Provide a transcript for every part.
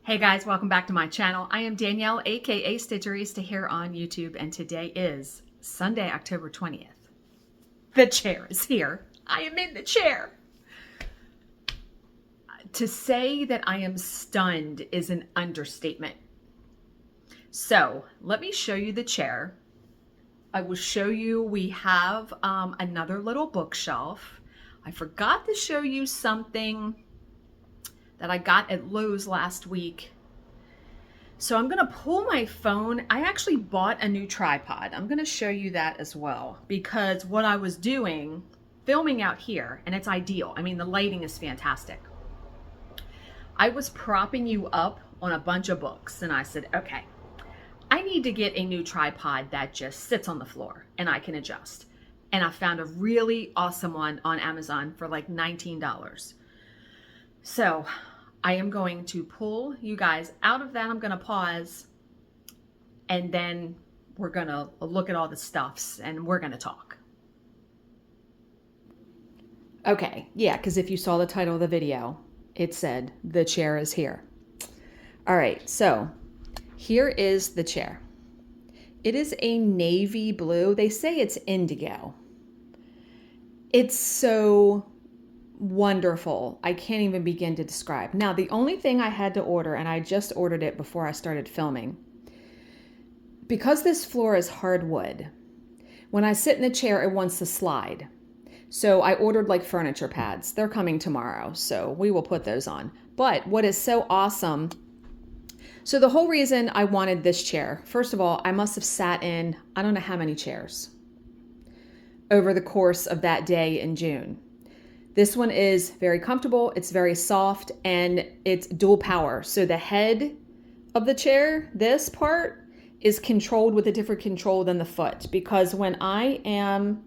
Hey guys, welcome back to my channel. I am Danielle, aka Stitcherista, here on YouTube, and today is Sunday, October 20th. The chair is here. I am in the chair. To say that I am stunned is an understatement. So let me show you the chair. I will show you, we have another little bookshelf. I forgot to show you something that I got at Lowe's last week. So I'm gonna pull my phone. I actually bought a new tripod. I'm gonna show you that as well, because what I was doing, filming out here, and it's ideal. I mean, the lighting is fantastic. I was propping you up on a bunch of books, and I said, okay, I need to get a new tripod that just sits on the floor and I can adjust. And I found a really awesome one on Amazon for like $19. So I am going to pull you guys out of that. I'm going to pause, and then we're going to look at all the stuffs and we're going to talk. Okay, yeah, because if you saw the title of the video, it said the chair is here. All right, so here is the chair. It is a navy blue. They say it's indigo. It's so wonderful. I can't even begin to describe. Now, the only thing I had to order, and I just ordered it before I started filming, because this floor is hardwood, when I sit in the chair, it wants to slide. So I ordered like furniture pads. They're coming tomorrow, so we will put those on. But what is so awesome, so the whole reason I wanted this chair, first of all, I must have sat in, I don't know how many chairs over the course of that day in June. This one is very comfortable, it's very soft, and it's dual power. So the head of the chair, this part, is controlled with a different control than the foot, because when I am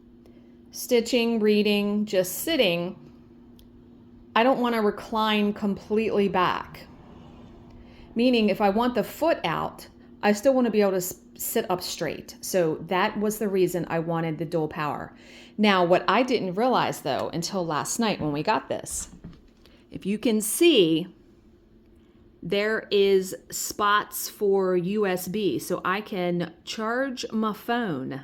stitching, reading, just sitting, I don't want to recline completely back. Meaning if I want the foot out, I still want to be able to sit up straight. So that was the reason I wanted the dual power. Now, what I didn't realize though, until last night when we got this, if you can see, there is spots for USB, so I can charge my phone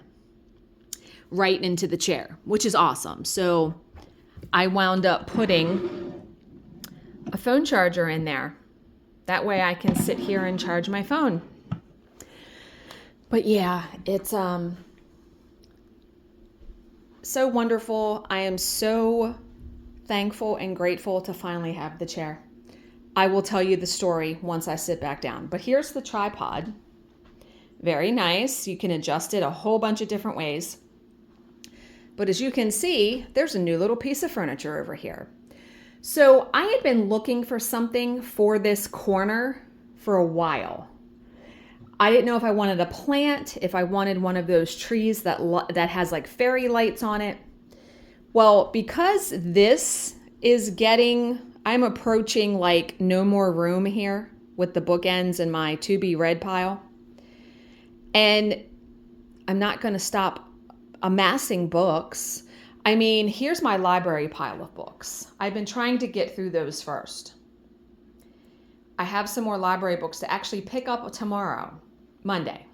right into the chair, which is awesome. So I wound up putting a phone charger in there. That way I can sit here and charge my phone. But yeah, it's so wonderful. I am so thankful and grateful to finally have the chair. I will tell you the story once I sit back down. But here's the tripod. Very nice. You can adjust it a whole bunch of different ways. But as you can see, there's a new little piece of furniture over here. So I had been looking for something for this corner for a while. I didn't know if I wanted a plant, if I wanted one of those trees that has like fairy lights on it. Well, because this is I'm approaching like no more room here with the bookends and my to be read pile. And I'm not going to stop amassing books. I mean, here's my library pile of books. I've been trying to get through those first. I have some more library books to actually pick up tomorrow, Monday.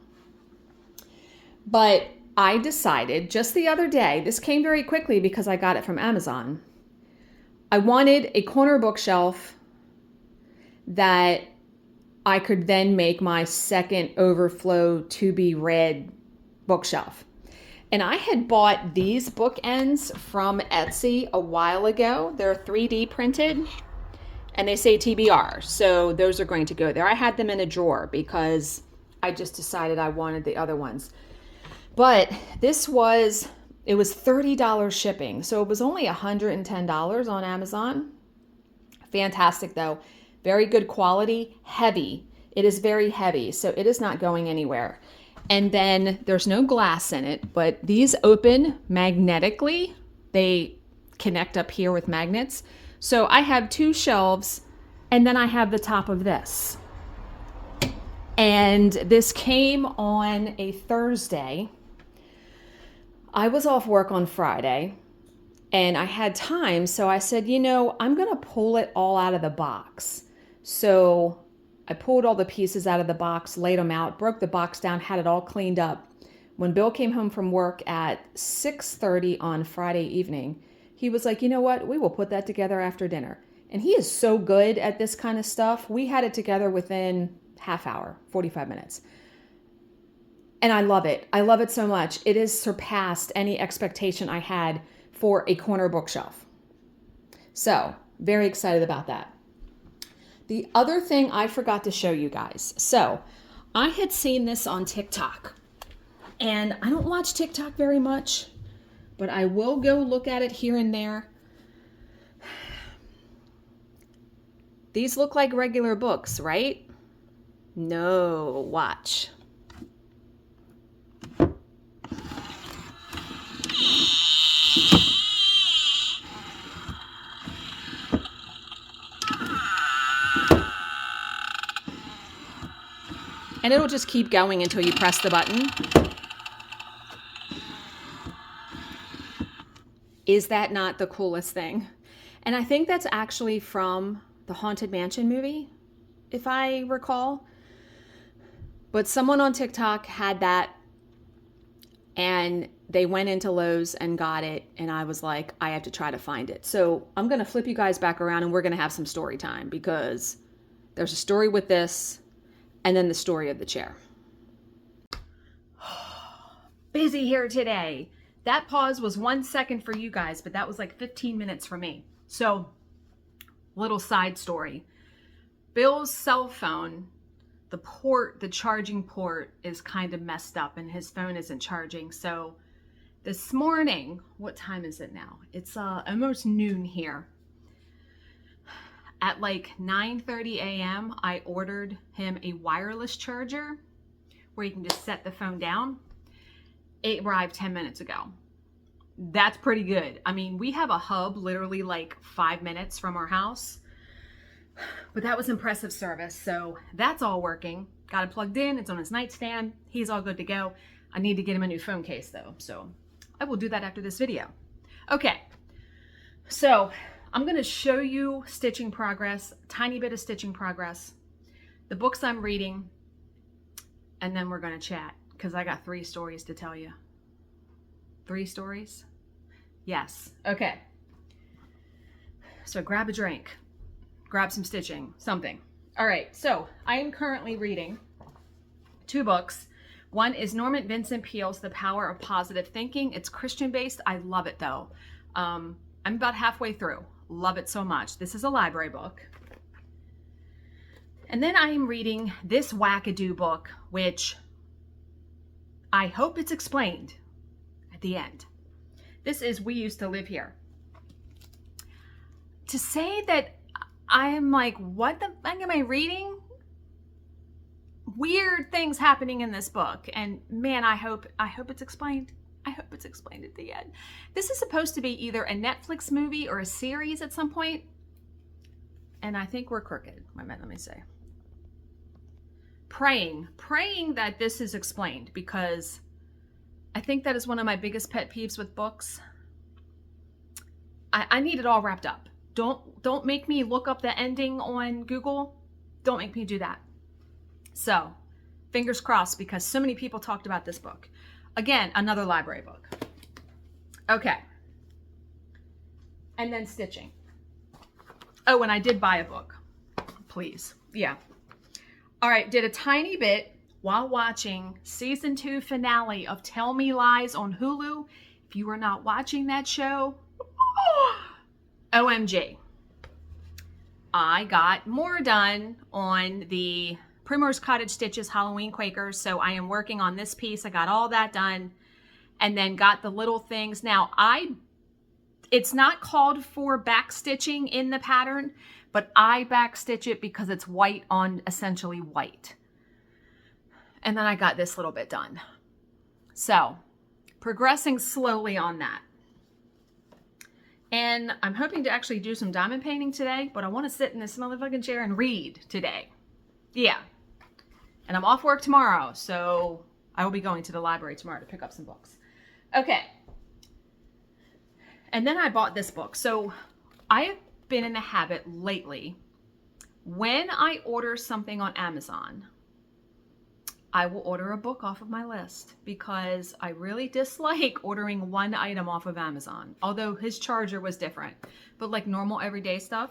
But I decided just the other day, this came very quickly because I got it from Amazon. I wanted a corner bookshelf that I could then make my second overflow to be read bookshelf. And I had bought these bookends from Etsy a while ago. They're 3D printed and they say TBR. So those are going to go there. I had them in a drawer because I just decided I wanted the other ones. But it was $30 shipping. So it was only $110 on Amazon. Fantastic though. Very good quality, heavy. It is very heavy, so it is not going anywhere. And then there's no glass in it, but these open magnetically. They connect up here with magnets. So I have two shelves, and then I have the top of this. And this came on a Thursday. I was off work on Friday, and I had time, so I said, I'm going to pull it all out of the box. So I pulled all the pieces out of the box, laid them out, broke the box down, had it all cleaned up. When Bill came home from work at 6:30 on Friday evening, he was like, you know what? We will put that together after dinner. And he is so good at this kind of stuff. We had it together within half hour, 45 minutes. And I love it. I love it so much. It has surpassed any expectation I had for a corner bookshelf. So, very excited about that. The other thing I forgot to show you guys. So, I had seen this on TikTok. And I don't watch TikTok very much, but I will go look at it here and there. These look like regular books, right? No, watch. And it'll just keep going until you press the button. Is that not the coolest thing? And I think that's actually from the Haunted Mansion movie, if I recall. But someone on TikTok had that, and they went into Lowe's and got it, and I was like, I have to try to find it. So I'm going to flip you guys back around, and we're going to have some story time, because there's a story with this, and then the story of the chair. Busy here today. That pause was 1 second for you guys, but that was like 15 minutes for me. So, little side story. Bill's cell phone, the charging port is kind of messed up, and his phone isn't charging. So this morning, what time is it now? It's almost noon here. At like 9:30 a.m., I ordered him a wireless charger where you can just set the phone down. It arrived 10 minutes ago. That's pretty good. I mean, we have a hub literally like 5 minutes from our house, but that was impressive service. So that's all working. Got it plugged in. It's on his nightstand. He's all good to go. I need to get him a new phone case though. So I will do that after this video. Okay. So I'm going to show you stitching progress, tiny bit of stitching progress, the books I'm reading, and then we're going to chat, because I got 3 stories to tell you. 3 stories? Yes. Okay. So grab a drink, grab some stitching, something. All right. So I am currently reading 2 books. One is Norman Vincent Peale's The Power of Positive Thinking. It's Christian based. I love it though. I'm about halfway through. Love it so much. This is a library book. And then I am reading this wackadoo book, which I hope it's explained at the end. This is We Used to Live Here. To say that I am like, what the fuck am I reading? Weird things happening in this book. And man, I hope it's explained. I hope it's explained at the end. This is supposed to be either a Netflix movie or a series at some point. And I think we're crooked. Let me say. Praying that this is explained, because I think that is one of my biggest pet peeves with books. I need it all wrapped up. Don't make me look up the ending on Google. Don't make me do that. So, fingers crossed, because so many people talked about this book. Again, another library book. Okay. And then stitching. Oh, and I did buy a book. Please. Yeah. All right. Did a tiny bit while watching season 2 finale of Tell Me Lies on Hulu. If you are not watching that show, OMG. I got more done on the Primrose Cottage Stitches Halloween Quakers, so I am working on this piece. I got all that done, and then got the little things. Now, it's not called for back stitching in the pattern, but I back stitch it because it's white on essentially white. And then I got this little bit done. So, progressing slowly on that. And I'm hoping to actually do some diamond painting today, but I want to sit in this motherfucking chair and read today. Yeah. And I'm off work tomorrow, so I will be going to the library tomorrow to pick up some books. Okay. And then I bought this book. So I have been in the habit lately when I order something on Amazon, I will order a book off of my list because I really dislike ordering one item off of Amazon. Although his charger was different, but like normal everyday stuff.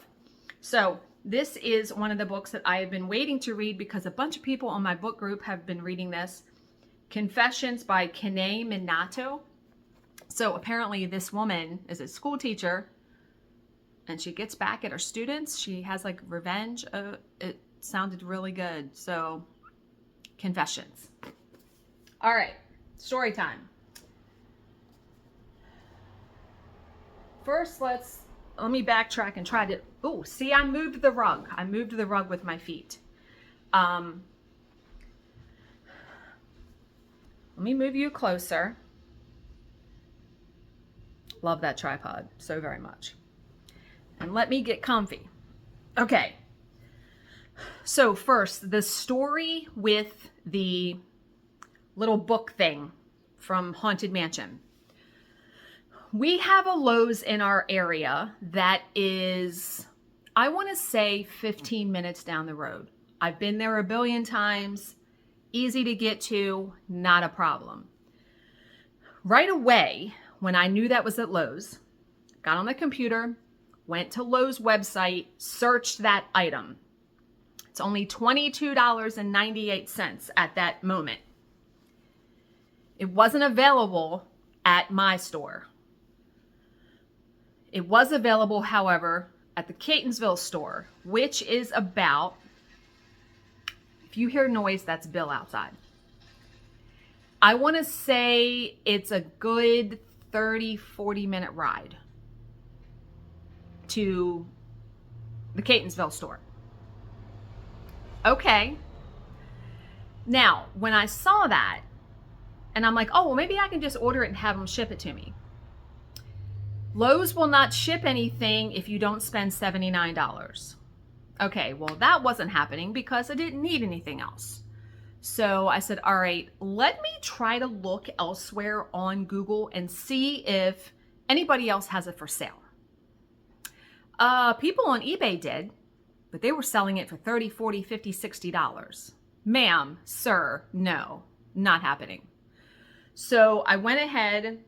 So this is one of the books that I have been waiting to read because a bunch of people on my book group have been reading this. Confessions by Kene Minato. So apparently this woman is a school teacher and she gets back at her students. She has like revenge. It sounded really good. So Confessions. All right, story time. First, let me backtrack and try to, oh, see, I moved the rug. I moved the rug with my feet. Let me move you closer. Love that tripod so very much. And let me get comfy. Okay. So first, the story with the little book thing from Haunted Mansion. We have a Lowe's in our area that is, I want to say 15 minutes down the road. I've been there a billion times. Easy to get to, not a problem. Right away, when I knew that was at Lowe's, got on the computer, went to Lowe's website, searched that item. It's only $22.98 at that moment. It wasn't available at my store. It was available, however, at the Catonsville store, which is about, if you hear noise, that's Bill outside. I want to say it's a good 30, 40 minute ride to the Catonsville store. Okay. Now, when I saw that, and I'm like, oh, well, maybe I can just order it and have them ship it to me. Lowe's will not ship anything if you don't spend $79. Okay, well, that wasn't happening because I didn't need anything else. So I said, all right, let me try to look elsewhere on Google and see if anybody else has it for sale. People on eBay did, but they were selling it for $30, $40, $50, $60. Ma'am, sir, no, not happening. So I went ahead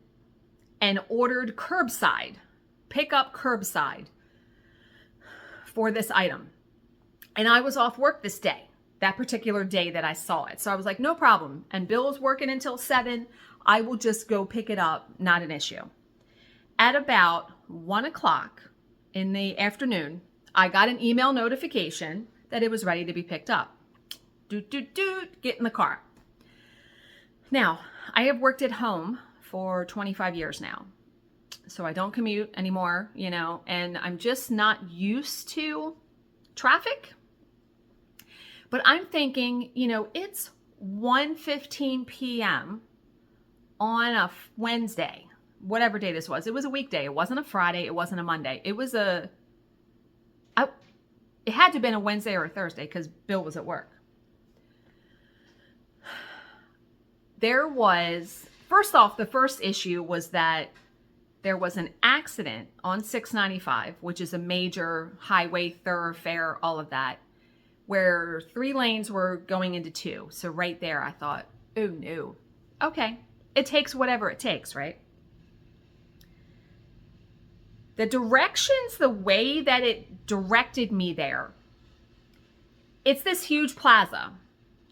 and ordered curbside, pick up curbside for this item. And I was off work this day, that particular day that I saw it. So I was like, no problem. And Bill is working until 7. I will just go pick it up, not an issue. At about 1 o'clock in the afternoon, I got an email notification that it was ready to be picked up. Doot, doot, doot, get in the car. Now, I have worked at home for 25 years now. So I don't commute anymore, and I'm just not used to traffic. But I'm thinking, it's 1:15 p.m. on a Wednesday, whatever day this was. It was a weekday. It wasn't a Friday. It wasn't a Monday. It was it had to have been a Wednesday or a Thursday because Bill was at work. There was, first off, the first issue was that there was an accident on 695, which is a major highway thoroughfare, all of that, where 3 lanes were going into 2. So right there, I thought, oh no. Okay, it takes whatever it takes, right? The directions, the way that it directed me there, it's this huge plaza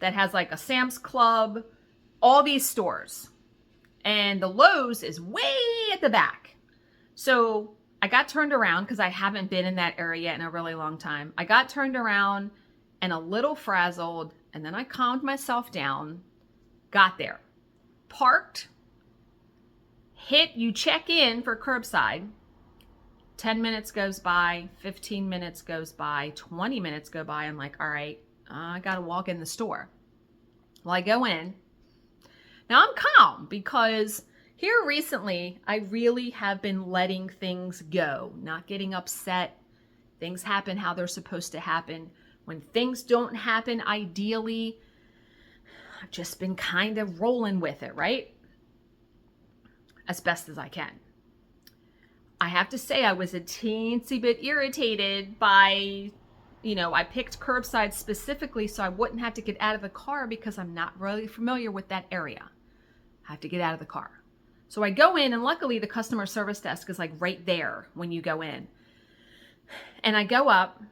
that has like a Sam's Club, all these stores. And the Lowe's is way at the back. So I got turned around because I haven't been in that area in a really long time. I got turned around and a little frazzled, and then I calmed myself down, got there, parked, you check in for curbside. 10 minutes goes by, 15 minutes goes by, 20 minutes go by. I'm like, all right, I got to walk in the store. Well, I go in. Now I'm calm because here recently, I really have been letting things go, not getting upset. Things happen how they're supposed to happen. When things don't happen ideally, I've just been kind of rolling with it, right? As best as I can. I have to say I was a teensy bit irritated by I picked curbside specifically so I wouldn't have to get out of the car because I'm not really familiar with that area. I have to get out of the car. So I go in, and luckily the customer service desk is like right there when you go in. And I go up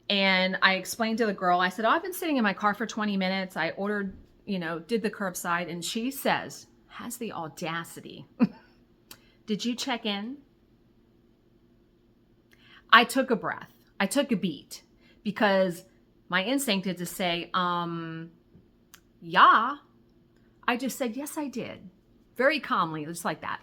and I explained to the girl, I said, I've been sitting in my car for 20 minutes. I ordered, did the curbside. And she says, has the audacity. Did you check in? I took a breath. I took a beat because my instinct is to say, yeah. I just said, yes, I did. Very calmly, just like that.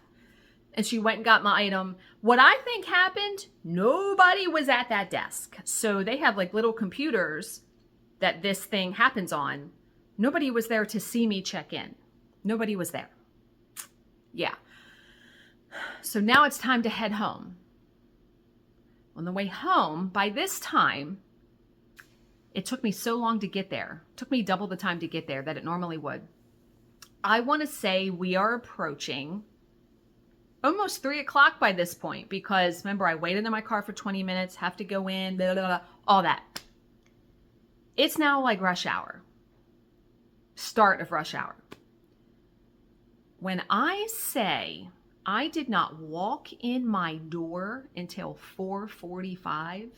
And she went and got my item. What I think happened, nobody was at that desk. So they have like little computers that this thing happens on. Nobody was there to see me check in. Nobody was there. Yeah. So now it's time to head home. On the way home, by this time, it took me so long to get there. It took me double the time to get there that it normally would. I want to say we are approaching almost 3 o'clock by this point because remember, I waited in my car for 20 minutes, have to go in, blah, blah, blah, all that. It's now like rush hour. Start of rush hour. When I say I did not walk in my door until 4:45, I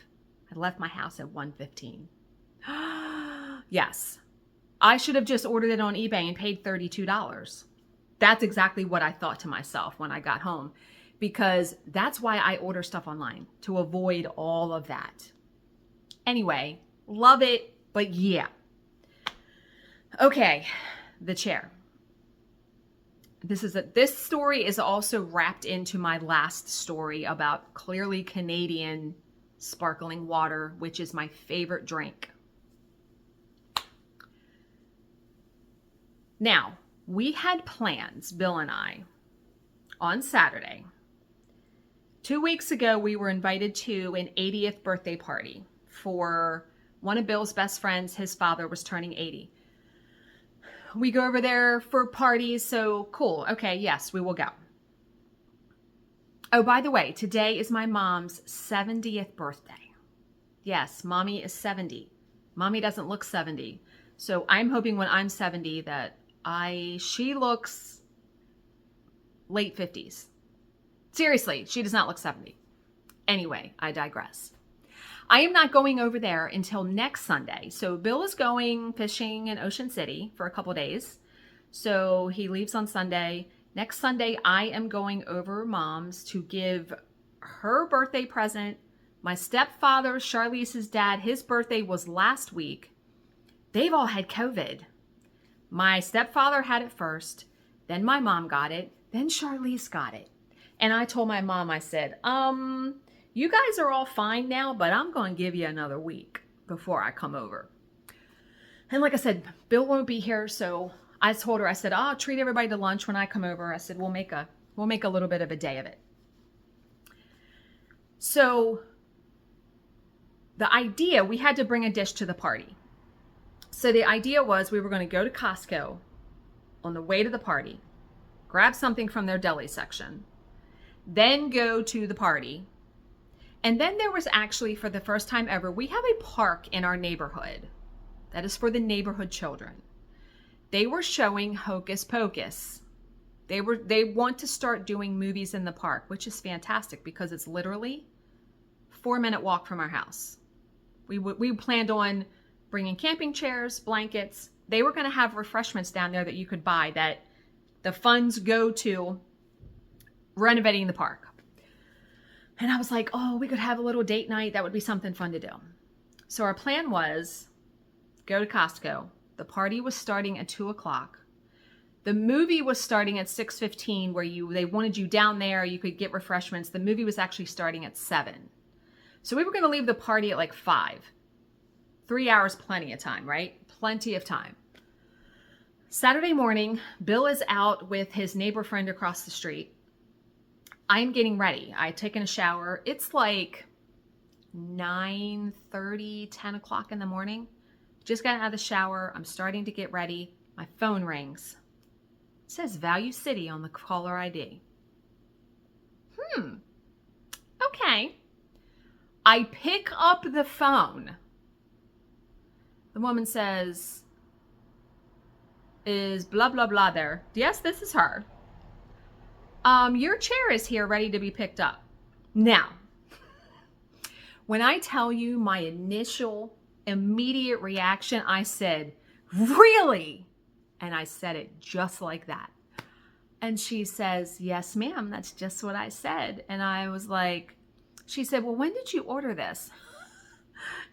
left my house at 1:15. Yes. I should have just ordered it on eBay and paid $32. That's exactly what I thought to myself when I got home, because that's why I order stuff online, to avoid all of that. Anyway, love it, but yeah. Okay, the chair. This story is also wrapped into my last story about clearly Canadian sparkling water, which is my favorite drink. Now, we had plans, Bill and I, on Saturday. 2 weeks ago, we were invited to an 80th birthday party for one of Bill's best friends. His father was turning 80. We go over there for parties, so cool. Okay, yes, we will go. Oh, by the way, today is my mom's 70th birthday. Yes, mommy is 70. Mommy doesn't look 70. So I'm hoping when I'm 70 that she looks late 50s. Seriously, she does not look 70. Anyway, I digress. I am not going over there until next Sunday. So Bill is going fishing in Ocean City for a couple days. So he leaves on Sunday. Next Sunday, I am going over Mom's to give her birthday present. My stepfather, Charlize's dad, his birthday was last week. They've all had COVID. My stepfather had it first, then my mom got it, then Charlize got it. And I told my mom, I said, you guys are all fine now, but I'm going to give you another week before I come over. And like I said, Bill won't be here, so I told her, I said, I'll treat everybody to lunch when I come over. I said, we'll make a little bit of a day of it. So the idea, we had to bring a dish to the party. So the idea was we were going to go to Costco on the way to the party, grab something from their deli section, then go to the party. And then there was actually, for the first time ever, we have a park in our neighborhood that is for the neighborhood children. They were showing Hocus Pocus. They want to start doing movies in the park, which is fantastic because it's literally a 4-minute walk from our house. We planned on bringing camping chairs, blankets. They were going to have refreshments down there that you could buy that the funds go to renovating the park. And I was like, oh, we could have a little date night. That would be something fun to do. So our plan was go to Costco. The party was starting at 2 o'clock. The movie was starting at 6:15 where they wanted you down there. You could get refreshments. The movie was actually starting at 7. So we were going to leave the party at like 5. 3 hours, plenty of time, right? Plenty of time. Saturday morning, Bill is out with his neighbor friend across the street. I'm getting ready. I've taken a shower. It's like 9:30, 10 o'clock in the morning. Just got out of the shower. I'm starting to get ready. My phone rings. It says Value City on the caller ID. Okay. I pick up the phone. woman says, is blah, blah, blah there? Yes, this is her. Your chair is here ready to be picked up. Now, when I tell you my initial immediate reaction, I said, really? And I said it just like that. And she says, yes, ma'am, that's just what I said. And I was like, she said, well, when did you order this?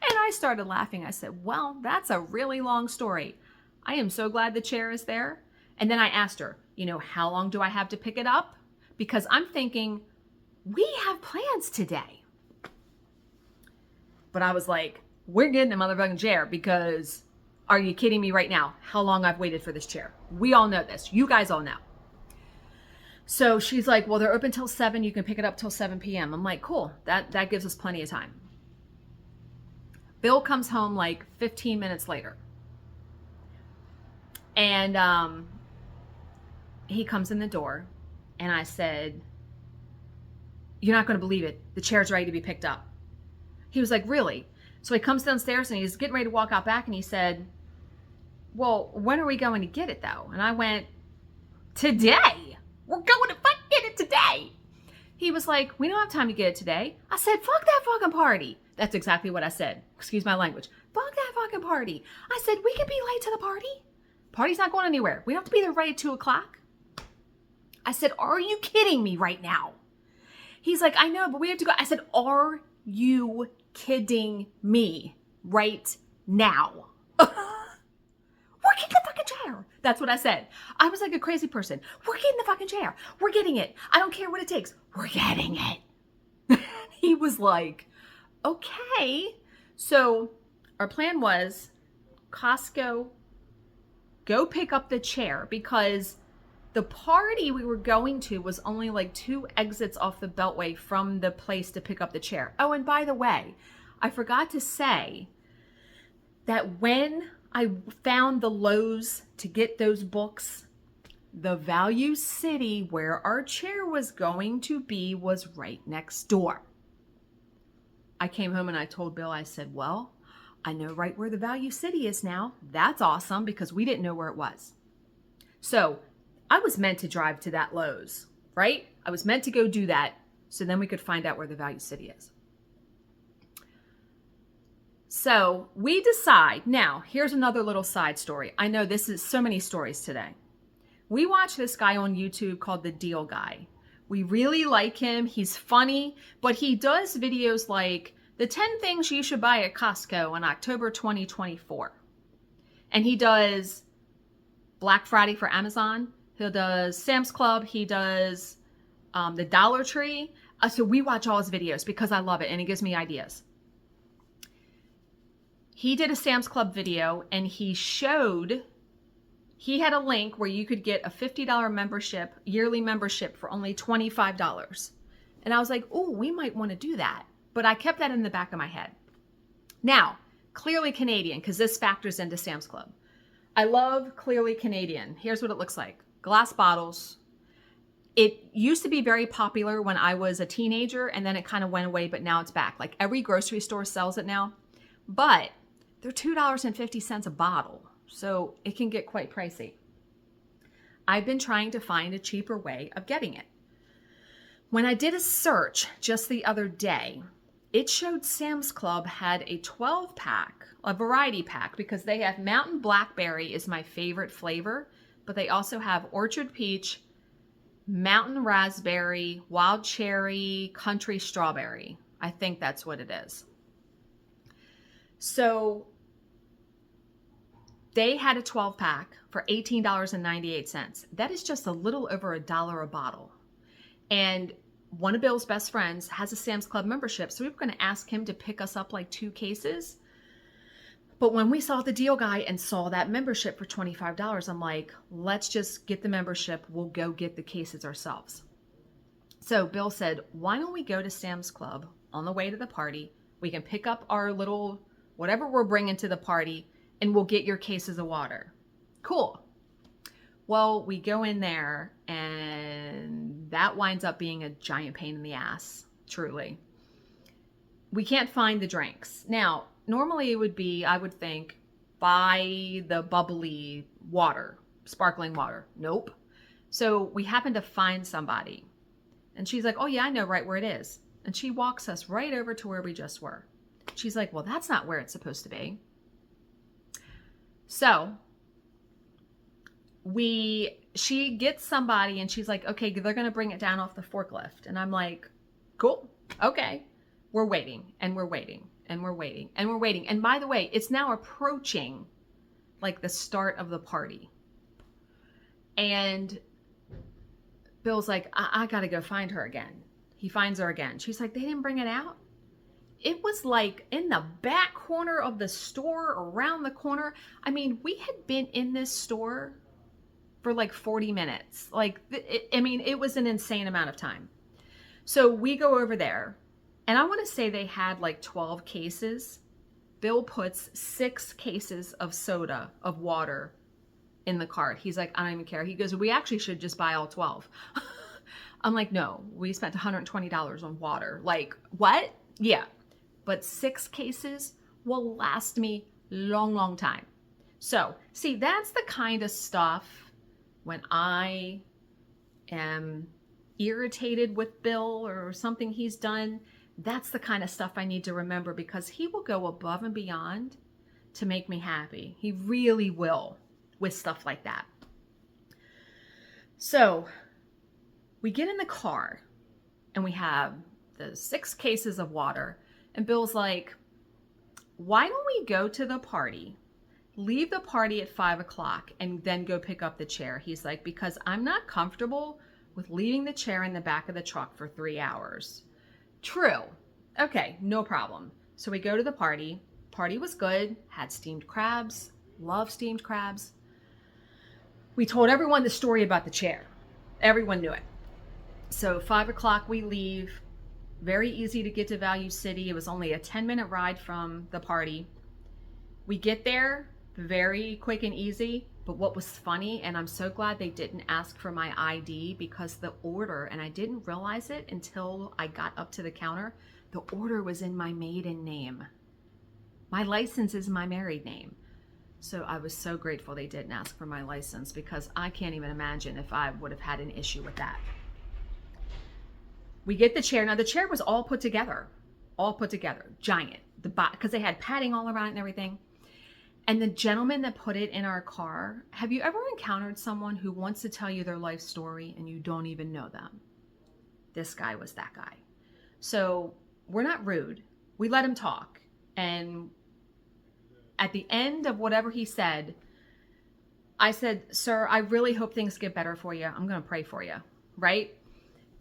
And I started laughing. I said, well, that's a really long story. I am so glad the chair is there. And then I asked her, how long do I have to pick it up? Because I'm thinking, we have plans today. But I was like, we're getting a motherfucking chair because are you kidding me right now? How long I've waited for this chair. We all know this. You guys all know. So she's like, well, they're open till 7. You can pick it up till 7 p.m. I'm like, cool. That gives us plenty of time. Bill comes home like 15 minutes later. And he comes in the door. And I said, you're not going to believe it. The chair's ready to be picked up. He was like, really? So he comes downstairs and he's getting ready to walk out back. And he said, well, when are we going to get it though? And I went, today. We're going to fucking get it today. He was like, we don't have time to get it today. I said, fuck that fucking party. That's exactly what I said. Excuse my language. Fuck that fucking party. I said, we could be late to the party. Party's not going anywhere. We don't have to be there right at 2 o'clock. I said, are you kidding me right now? He's like, I know, but we have to go. I said, are you kidding me right now? We're getting the fucking chair. That's what I said. I was like a crazy person. We're getting the fucking chair. We're getting it. I don't care what it takes. We're getting it. He was like, okay. So our plan was Costco, go pick up the chair because the party we were going to was only like 2 exits off the Beltway from the place to pick up the chair. Oh, and by the way, I forgot to say that when I found the Lowe's to get those books, the Value City where our chair was going to be was right next door. I came home and I told Bill, I said, well, I know right where the Value City is now. That's awesome because we didn't know where it was. So I was meant to drive to that Lowe's, right? I was meant to go do that so then we could find out where the Value City is. So we decide, now here's another little side story. I know this is so many stories today. We watch this guy on YouTube called The Deal Guy. We really like him. He's funny, but he does videos like the 10 things you should buy at Costco in October 2024. And he does Black Friday for Amazon. He does Sam's Club. He does the Dollar Tree. So we watch all his videos because I love it and it gives me ideas. He did a Sam's Club video and he had a link where you could get a $50 membership, yearly membership for only $25. And I was like, oh, we might want to do that. But I kept that in the back of my head. Now, Clearly Canadian, because this factors into Sam's Club. I love Clearly Canadian. Here's what it looks like. Glass bottles. It used to be very popular when I was a teenager and then it kind of went away, but now it's back. Like every grocery store sells it now. But they're $2.50 a bottle, so it can get quite pricey. I've been trying to find a cheaper way of getting it. When I did a search just the other day, it showed Sam's Club had a 12-pack, a variety pack, because they have Mountain Blackberry is my favorite flavor, but they also have Orchard Peach, Mountain Raspberry, Wild Cherry, Country Strawberry. I think that's what it is. So they had a 12-pack for $18.98. That is just a little over $1 a bottle. And one of Bill's best friends has a Sam's Club membership, so we were going to ask him to pick us up like 2 cases. But when we saw The Deal Guy and saw that membership for $25, I'm like, let's just get the membership. We'll go get the cases ourselves. So Bill said, why don't we go to Sam's Club on the way to the party? We can pick up our little whatever we're bringing to the party, and we'll get your cases of water. Cool. Well, we go in there, and that winds up being a giant pain in the ass, truly. We can't find the drinks. Now, normally it would be, I would think, by the bubbly water, sparkling water. Nope. So we happened to find somebody, and she's like, oh yeah, I know right where it is. And she walks us right over to where we just were. She's like, well, that's not where it's supposed to be. So she gets somebody, and she's like, okay, they're going to bring it down off the forklift. And I'm like, cool. Okay. We're waiting and we're waiting and we're waiting and we're waiting. And by the way, it's now approaching like the start of the party. And Bill's like, I got to go find her again. He finds her again. She's like, they didn't bring it out. It was like in the back corner of the store, around the corner. I mean, we had been in this store for like 40 minutes. Like, it was an insane amount of time. So we go over there, and I want to say they had like 12 cases. Bill puts 6 cases of soda, of water, in the cart. He's like, I don't even care. He goes, we actually should just buy all 12. I'm like, no, we spent $120 on water. Like, what? Yeah. But 6 cases will last me long, long time. So, see, that's the kind of stuff when I am irritated with Bill or something he's done. That's the kind of stuff I need to remember, because he will go above and beyond to make me happy. He really will with stuff like that. So we get in the car and we have the 6 cases of water, and Bill's like, why don't we go to the party, leave the party at 5 o'clock, and then go pick up the chair? He's like, because I'm not comfortable with leaving the chair in the back of the truck for 3 hours. True. Okay, no problem. So we go to the party. Party was good. Had steamed crabs. Love steamed crabs. We told everyone the story about the chair. Everyone knew it. So 5 o'clock we leave. Very easy to get to Value City. It was only a 10-minute ride from the party. We get there very quick and easy. But what was funny, and I'm so glad they didn't ask for my ID, because the order, and I didn't realize it until I got up to the counter, the order was in my maiden name. My license is my married name. So I was so grateful they didn't ask for my license, because I can't even imagine if I would have had an issue with that. We get the chair. Now the chair was all put together, giant, because they had padding all around it and everything. And the gentleman that put it in our car, have you ever encountered someone who wants to tell you their life story and you don't even know them? This guy was that guy. So we're not rude. We let him talk. And at the end of whatever he said, I said, sir, I really hope things get better for you. I'm going to pray for you. Right?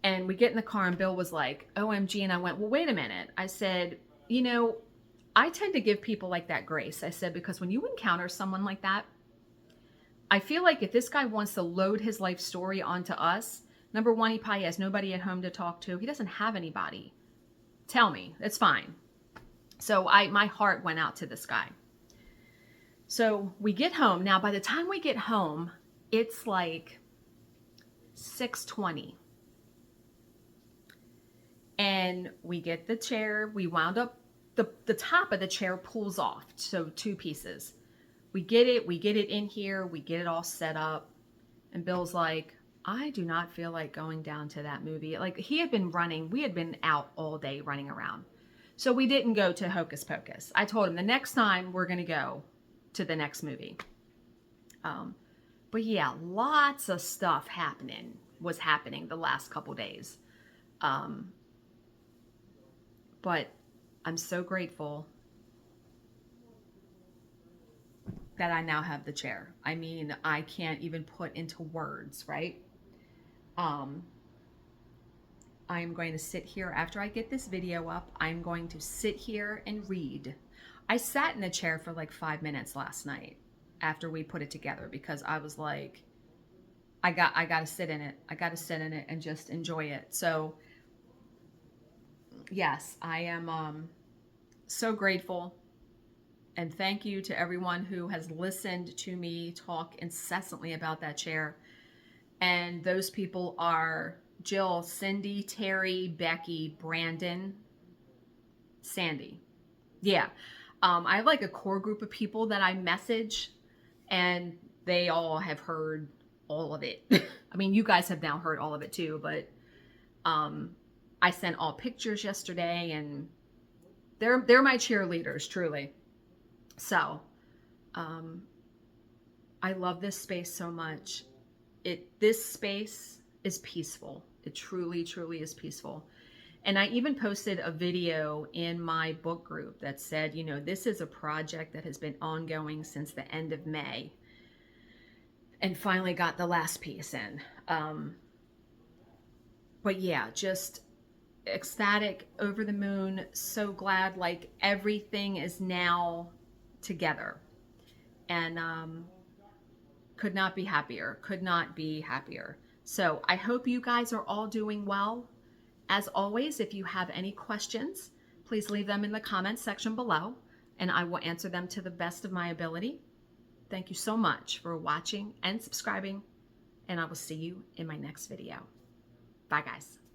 And we get in the car and Bill was like, OMG. And I went, well, wait a minute. I said, I tend to give people like that grace. I said, because when you encounter someone like that, I feel like if this guy wants to load his life story onto us, number one, he probably has nobody at home to talk to. He doesn't have anybody. Tell me, it's fine. So my heart went out to this guy. So we get home. Now, by the time we get home, it's like 6:20. And we get the chair. We wound up, the top of the chair pulls off. So 2 pieces. We get it in here. We get it all set up. And Bill's like, I do not feel like going down to that movie. Like, we had been out all day running around. So we didn't go to Hocus Pocus. I told him the next time we're going to go to the next movie. But yeah, lots of stuff was happening the last couple days. But I'm so grateful that I now have the chair. I mean, I can't even put into words, right? I'm going to sit here after I get this video up. I'm going to sit here and read. I sat in the chair for like 5 minutes last night after we put it together, because I was like, I got to sit in it. I got to sit in it and just enjoy it. So yes, I am so grateful, and thank you to everyone who has listened to me talk incessantly about that chair. And those people are Jill, Cindy, Terry, Becky, Brandon, Sandy. Yeah, I have like a core group of people that I message, and they all have heard all of it. I mean, you guys have now heard all of it too, but I sent all pictures yesterday, and they're my cheerleaders, truly. So I love this space so much. This space is peaceful. It truly, truly is peaceful. And I even posted a video in my book group that said, you know, this is a project that has been ongoing since the end of May, and finally got the last piece in. But yeah, just ecstatic, over the moon, so glad, like everything is now together. And could not be happier, could not be happier. So I hope you guys are all doing well. As always, if you have any questions, please leave them in the comments section below, and I will answer them to the best of my ability. Thank you so much for watching and subscribing, and I will see you in my next video. Bye, guys.